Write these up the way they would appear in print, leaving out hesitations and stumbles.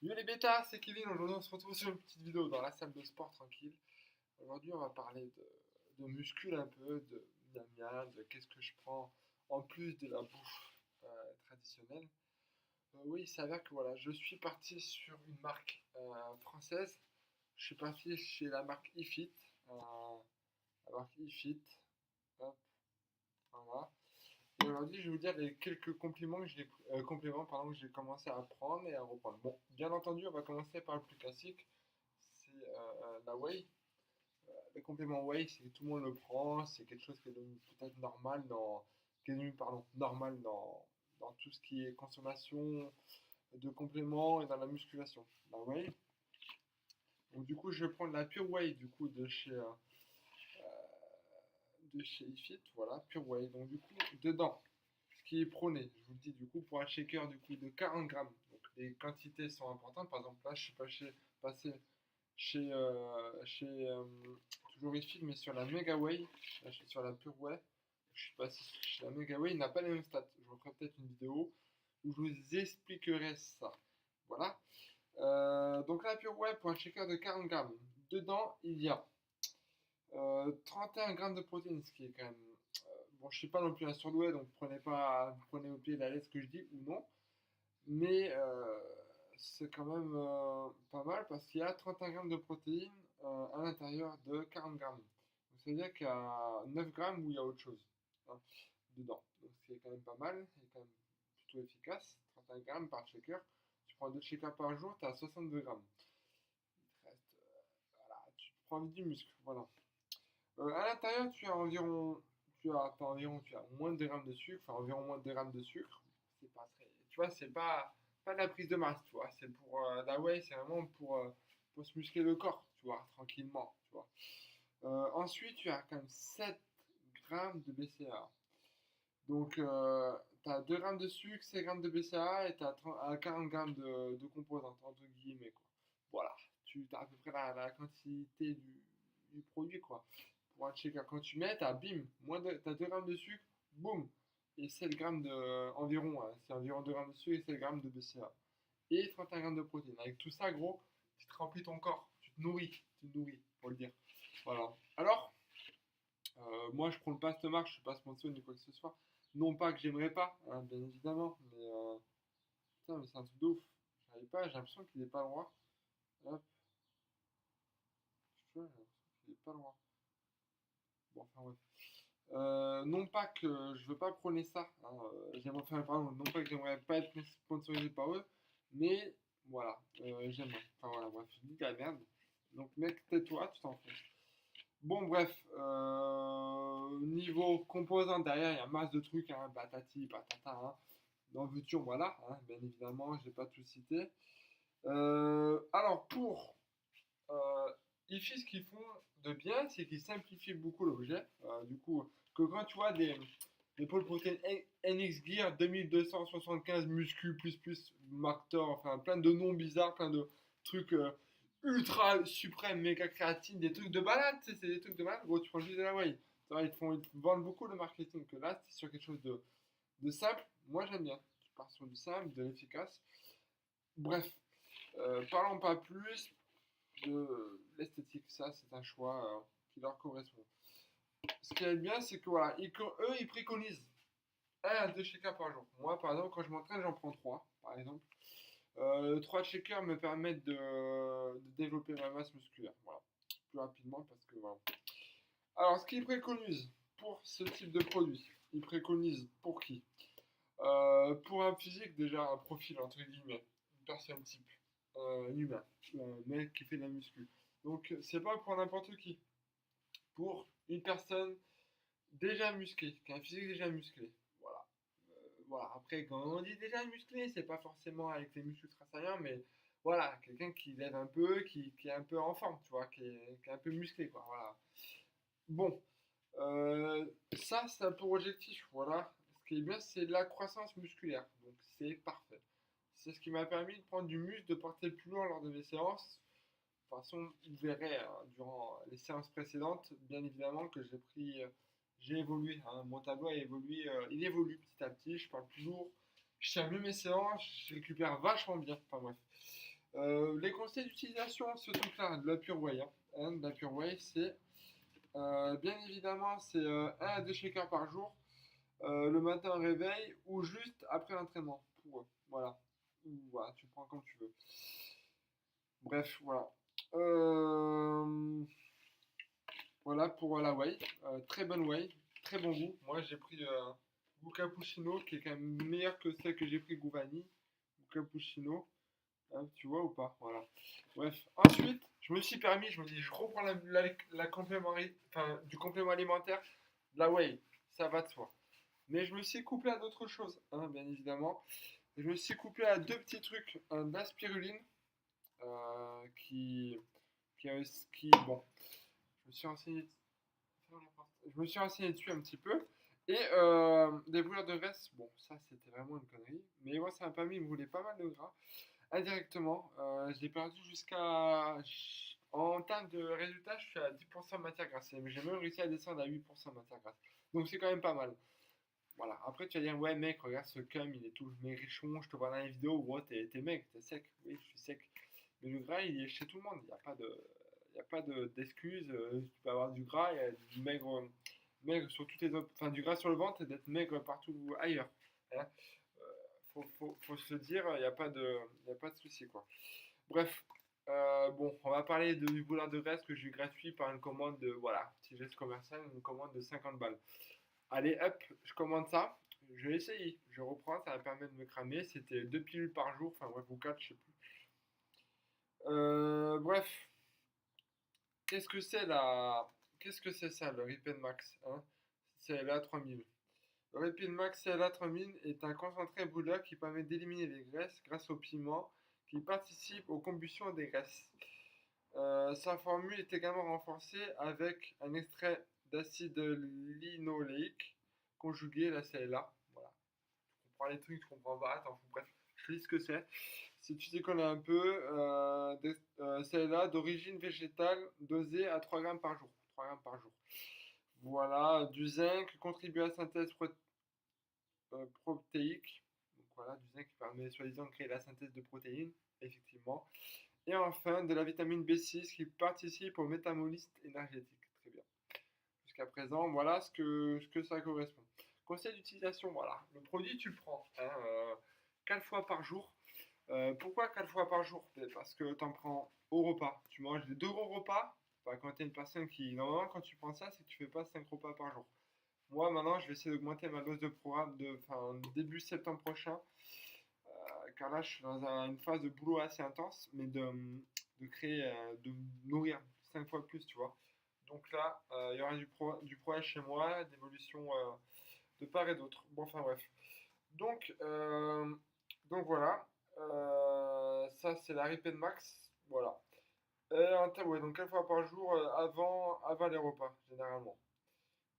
Yo les bêtas, c'est Kevin. Aujourd'hui, on se retrouve sur une petite vidéo dans la salle de sport tranquille. Aujourd'hui, on va parler de muscule un peu, de miam miam, de qu'est-ce que je prends en plus de la bouffe traditionnelle. Oui, il s'avère que voilà, je suis parti sur une marque française. Je suis parti chez la marque eFit. La marque eFit. Hop, voilà. Et aujourd'hui, je vais vous dire les quelques compléments pardon, que j'ai commencé à prendre et à reprendre. Bon, bien entendu, on va commencer par le plus classique, c'est la whey. Le complément whey, c'est que tout le monde le prend, c'est quelque chose qui est devenu peut-être normal qui est devenu, pardon, normal dans tout ce qui est consommation de compléments et dans la musculation. La whey. Donc du coup, je vais prendre la pure whey du coup de chez iFit, voilà, pure whey. Donc du coup, dedans, ce qui est prôné, je vous le dis du coup, pour un shaker du coup de 40 grammes. Donc les quantités sont importantes. Par exemple, là, je suis passé chez toujours iFit, mais sur la Mega Whey. Là, je suis sur la Pure Whey. Je suis passé chez la Mega Whey. Il n'a pas les mêmes stats. Je vous ferai peut-être une vidéo où je vous expliquerai ça. Voilà. Donc la Pure Whey pour un shaker de 40 grammes. Dedans, il y a 31 grammes de protéines, ce qui est quand même. Bon, je suis pas non plus un surdoué, donc prenez au pied de la lettre ce que je dis ou non. Mais c'est quand même pas mal parce qu'il y a 31 grammes de protéines à l'intérieur de 40 grammes. Donc c'est-à-dire qu'il y a 9 grammes où il y a autre chose hein, dedans. Donc c'est quand même pas mal, c'est quand même plutôt efficace. 31 grammes par shaker. Tu prends 2 shakers par jour, tu as 62 grammes. Il te reste, voilà, tu prends du muscle. Voilà. À l'intérieur, tu as moins de 2 grammes de sucre, enfin environ moins de 2 grammes de sucre. C'est pas très, tu vois, c'est pas de la prise de masse, tu vois. C'est pour la whey, c'est vraiment pour se muscler le corps, tu vois, tranquillement, tu vois. Ensuite, tu as quand même 7 grammes de BCAA. Donc, tu as 2 grammes de sucre, 7 grammes de BCAA et tu as 40 grammes de composantes, entre guillemets, quoi. Voilà, tu as à peu près la quantité du produit, quoi. Pour un shaker, quand tu mets, tu as bim, t'as 2 grammes de sucre, boum, et 7 grammes environ, hein, c'est environ 2 grammes de sucre et 7 grammes de BCAA. Et 31 grammes de protéines. Avec tout ça, gros, tu te remplis ton corps, tu te nourris, pour le dire. Voilà. Alors, moi, je prends le passe marque, je suis pas sponsor ni quoi que ce soit. Non pas que j'aimerais pas, hein, bien évidemment, mais putain, mais c'est un truc de ouf. J'arrive pas, j'ai l'impression qu'il est pas loin. Hop, tu vois, j'ai l'impression qu'il est pas loin. Bon, enfin bref. Non pas que je veux pas prôner ça, hein, j'aimerais, enfin, pardon, non pas que j'aimerais pas être sponsorisé par eux, mais voilà, j'aimerais. Enfin voilà, bref, je dis de la merde. Donc mec, tais-toi, tu t'en fous. Bon, bref, niveau composants derrière, il y a masse de trucs, hein, patati, patata, hein. Dans Vuture, voilà, hein, bien évidemment, je vais pas tout citer. Alors, pour euh, IFI, ce qu'ils font de bien, c'est qu'ils simplifient beaucoup l'objet. Du coup, que quand tu vois des pôles protéines NX Gear 2275 muscu plus Mactor, enfin plein de noms bizarres, plein de trucs ultra suprême méga créatine, des trucs de balade, tu sais, c'est des trucs de malade. Gros, tu prends juste de la whey. Ils te vendent beaucoup le marketing que là, c'est sur quelque chose de simple. Moi, j'aime bien. Tu pars sur du simple, de l'efficace. Bref, parlons pas plus de l'esthétique. Ça, c'est un choix qui leur correspond. Ce qui est bien, c'est que voilà, eux, ils préconisent un à 2 shakers par jour. Moi, par exemple, quand je m'entraîne, j'en prends 3, par exemple. 3 shakers me permettent de développer ma masse musculaire. Voilà. Plus rapidement parce que voilà. Alors, ce qu'ils préconisent pour ce type de produit, ils préconisent pour qui? Pour un physique, déjà, un profil, entre guillemets, une personne type, un humain, un mec qui fait de la muscu. Donc, c'est pas pour n'importe qui. Pour une personne déjà musclée, qui a un physique déjà musclé. Voilà. Voilà. Après, quand on dit déjà musclé, c'est pas forcément avec les muscles ultra saillants, mais voilà, quelqu'un qui lève un peu, qui est un peu en forme, tu vois, qui est un peu musclé, quoi. Voilà. Bon, ça, c'est un peu objectif, voilà. Ce qui est bien, c'est la croissance musculaire, donc c'est parfait. C'est ce qui m'a permis de prendre du muscle, de porter plus loin lors de mes séances. De toute façon, vous verrez hein, durant les séances précédentes, bien évidemment, que j'ai évolué. Hein. Mon tableau a évolué, il évolue petit à petit. Je parle plus lourd, je tiens mieux mes séances, je récupère vachement bien. Enfin bref. Les conseils d'utilisation, ce truc-là, de la Pure Whey, de la Pure Whey, c'est bien évidemment, c'est 1 à 2 shakers par jour, le matin au réveil ou juste après l'entraînement. Pour eux. Voilà. Ou voilà, tu prends comme tu veux. Bref, voilà. Euh, voilà pour la whey. Très bonne whey, très bon goût. Moi j'ai pris goût cappuccino qui est quand même meilleur que celle que j'ai pris goût vanille. Goût cappuccino. Tu vois ou pas? Voilà. Bref. Ensuite, je me suis permis, je me dis, je reprends la enfin, du complément alimentaire, de la whey. Ça va de soi. Mais je me suis couplé à d'autres choses, bien évidemment. Je me suis couplé à deux petits trucs. Un de la spiruline, qui, bon, je me suis renseigné, je me suis renseigné dessus un petit peu. Et des brûleurs de graisse, bon, ça c'était vraiment une connerie. Mais moi, ça m'a permis de brûler pas mal de gras indirectement. J'ai perdu jusqu'à. En termes de résultats, je suis à 10% de matière grasse. Mais j'ai même réussi à descendre à 8% de matière grasse. Donc c'est quand même pas mal. Voilà. Après, tu vas dire, ouais, mec, regarde ce cum, il est tout maigrichon. Je te vois dans les vidéos, ouais, t'es mec, t'es sec. Oui, je suis sec. Mais le gras, il est chez tout le monde. Il n'y a pas de. Il n'y a pas d'excuses. Tu peux avoir du gras, il y a du maigre, maigre sur toutes les autres. Enfin, du gras sur le ventre et d'être maigre partout ailleurs. Hein. Faut se dire, il y a pas de souci, quoi. Bref, bon, on va parler du boulard de graisse que j'ai eu gratuit par une commande de, voilà, petit geste commercial, une commande de 50 balles. Allez, hop, je commande ça. Je vais essayer. Je reprends, ça va permettre de me cramer. C'était 2 pilules par jour, enfin bref, ou 4, je sais plus. Bref, qu'est-ce que c'est la... Qu'est-ce que c'est ça, le Ripid Max, hein? CLA 3000. Le Ripid Max CLA 3000 est un concentré brûleur qui permet d'éliminer les graisses grâce au piment qui participe aux combustions des graisses. Sa formule est également renforcée avec un extrait d'acide linoléique conjugué, la CLA. Voilà. Tu comprends les trucs, tu comprends pas. Attends, bref, je te dis ce que c'est. Si tu t'y connais un peu, CLA d'origine végétale dosée à 3 grammes par jour. 3 grammes par jour. Voilà, du zinc contribue à la synthèse protéique. Donc voilà, du zinc qui permet soi-disant de créer la synthèse de protéines, effectivement. Et enfin, de la vitamine B6 qui participe au métabolisme énergétique. Très bien. Jusqu'à présent, voilà ce que ça correspond. Conseil d'utilisation, voilà. Le produit, tu le prends 4 fois par jour. Pourquoi 4 fois par jour? Parce que tu en prends au repas. Tu manges des 2 gros repas. Enfin, quand tu es une personne qui. Normalement, quand tu prends ça, c'est que tu fais pas 5 repas par jour. Moi, maintenant, je vais essayer d'augmenter ma dose de programme début septembre prochain. Car là, je suis dans une phase de boulot assez intense, mais de créer, de nourrir 5 fois plus, tu vois. Donc là, il y aura du progrès chez moi, d'évolution de part et d'autre. Bon, enfin bref. Donc, euh, donc voilà. Ça, c'est la Riped Max. Voilà. Ouais, donc 4 fois par jour avant les repas, généralement.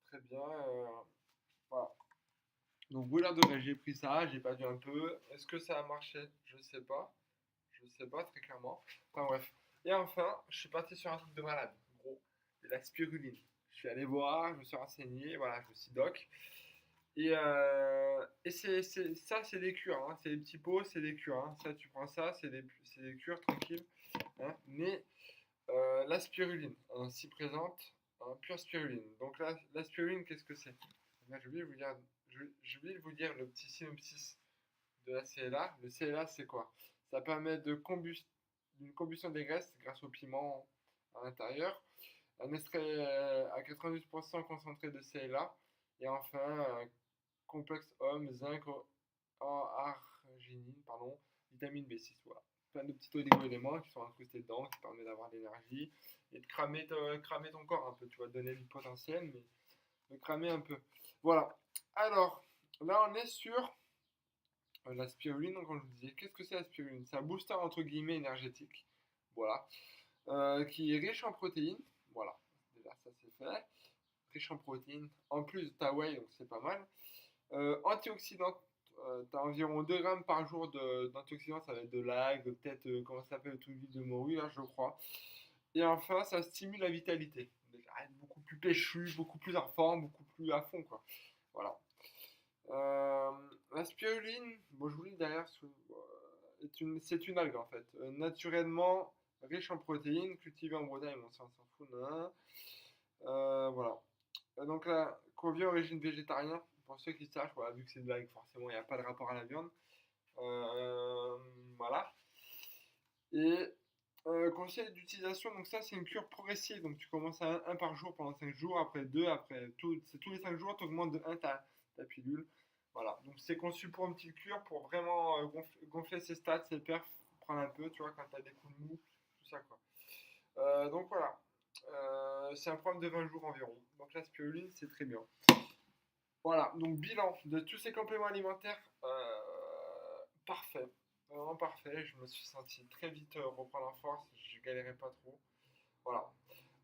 Très bien. Voilà. Donc, brûleur de rage, j'ai pris ça, j'ai perdu un peu. Est-ce que ça a marché? Je sais pas. Je sais pas très clairement. Enfin bref. Et enfin, je suis parti sur un truc de malade. Gros, de la spiruline. Je suis allé voir, je me suis renseigné, voilà, je me suis doc. Et ça, c'est des cures. Hein. C'est des petits pots, c'est des cures. Hein. Ça, tu prends ça, c'est des cures tranquilles. Hein. Mais la spiruline, si présente, pure spiruline. Donc la spiruline, qu'est-ce que c'est? Je vais vous dire, je vais vous dire le petit synopsis de la CLA. Le CLA, c'est quoi? Ça permet d'une combustion des graisses grâce au piment à l'intérieur. Un extrait à 92% concentré de CLA. Et enfin, un complexe homme, zinc, arginine, pardon, vitamine B6. Voilà. Plein de petits oligo-éléments qui sont incrustés dedans, qui permettent d'avoir de l'énergie et de cramer ton corps un peu. Tu vas te donner du potentiel, mais de cramer un peu. Voilà. Alors, là, on est sur la spiruline, donc comme je vous disais, qu'est-ce que c'est la spiruline? C'est un booster entre guillemets énergétique, voilà, qui est riche en protéines, voilà, déjà ça c'est fait, riche en protéines, en plus de ta whey, donc c'est pas mal. Antioxydant, tu as environ 2 grammes par jour d'antioxydants, ça va être de l'algue, peut-être, comment ça s'appelle, tout l'huile de morue, là je crois. Et enfin, ça stimule la vitalité, déjà, être beaucoup plus péchu, beaucoup plus en forme, beaucoup plus à fond, quoi. Voilà. La spiruline, bon, je vous lis derrière c'est une algue en fait, naturellement riche en protéines, cultivée en Bretagne, bon ça on s'en fout, nan. Voilà. Donc là, convient origine végétarien, pour ceux qui sachent, voilà, vu que c'est de l'algue, forcément il n'y a pas de rapport à la viande. Euh, voilà. Et conseil d'utilisation, donc ça c'est une cure progressive, donc tu commences à un par jour pendant 5 jours, après 2 après tout, c'est tous les 5 jours, tu augmentes de un ta pilule. Voilà, donc c'est conçu pour une petite cure, pour vraiment gonfler ses stats, ses perfs, prendre un peu, tu vois, quand tu as des coups de mou, tout ça quoi. Donc voilà, c'est un programme de 20 jours environ, donc la spiruline c'est très bien. Voilà, donc bilan de tous ces compléments alimentaires, parfait, vraiment parfait. Je me suis senti très vite reprendre en force, je galérais pas trop. Voilà.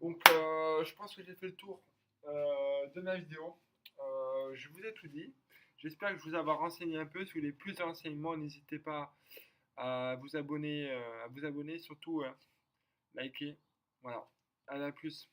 Donc je pense que j'ai fait le tour de ma vidéo. Je vous ai tout dit. J'espère que je vous avoir renseigné un peu. Si vous voulez plus de renseignements, n'hésitez pas à vous abonner, surtout liker. Voilà. À la plus.